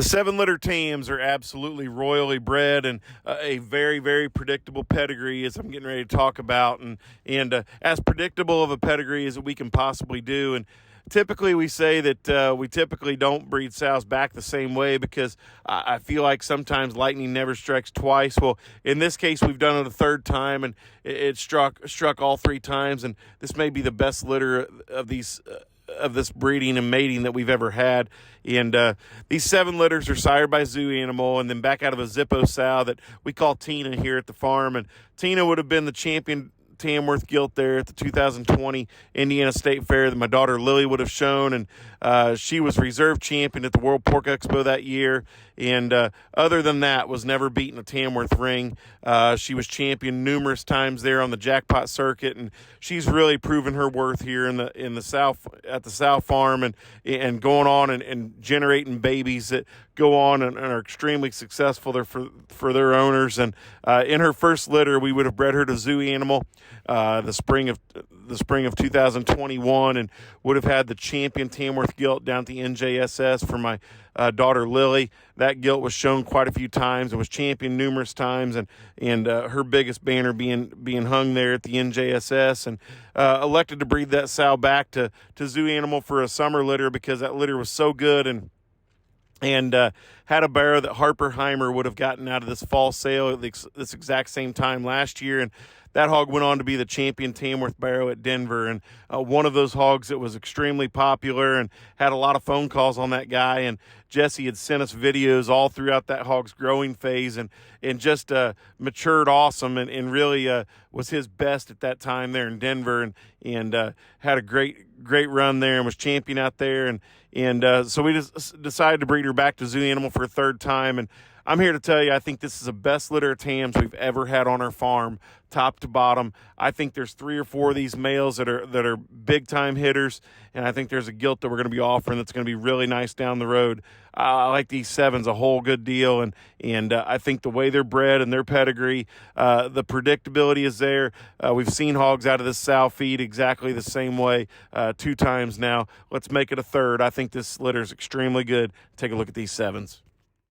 The seven litter Tams are absolutely royally bred and a very, very predictable pedigree, as I'm getting ready to talk about, and as predictable of a pedigree as we can possibly do. And typically we say that we typically don't breed sows back the same way because I feel like sometimes lightning never strikes twice. Well, in this case, we've done it a third time, and it struck all three times, and this may be the best litter of these of this breeding and mating that we've ever had. And these seven litters are sired by Zoo Animal and then back out of a Zippo sow that we call Tina here at the farm. And Tina would have been the champion Tamworth gilt there at the 2020 Indiana State Fair that my daughter Lily would have shown, and she was reserve champion at the World Pork Expo that year, and other than that was never beaten a Tamworth ring. She was champion numerous times there on the jackpot circuit, and she's really proven her worth here in the South at the South Farm, and going on and generating babies that go on and are extremely successful there for their owners. And in her first litter, we would have bred her to Zoo Animal the spring of 2021, and would have had the champion Tamworth gilt down at the NJSS for my daughter Lily. That gilt was shown quite a few times and was championed numerous times, and her biggest banner being hung there at the NJSS, and elected to breed that sow back to Zoo Animal for a summer litter because that litter was so good, and had a barrow that Harper Heimer would have gotten out of this fall sale at this exact same time last year. And that hog went on to be the champion Tamworth barrow at Denver. And one of those hogs that was extremely popular and had a lot of phone calls on that guy. And Jesse had sent us videos all throughout that hog's growing phase, and just matured awesome, and really was his best at that time there in Denver, and had a great run there and was champion out there. And so we just decided to breed her back to Zoo Animal for a third time. And I'm here to tell you, I think this is the best litter of Tams we've ever had on our farm, top to bottom. I think there's 3 or 4 of these males that are big time hitters, and I think there's a gilt that we're going to be offering that's going to be really nice down the road. I like these sevens a whole good deal, and I think the way they're bred and their pedigree, the predictability is there. We've seen hogs out of this sow feed exactly the same way 2 times now. Let's make it a third. I think this litter is extremely good. Take a look at these sevens.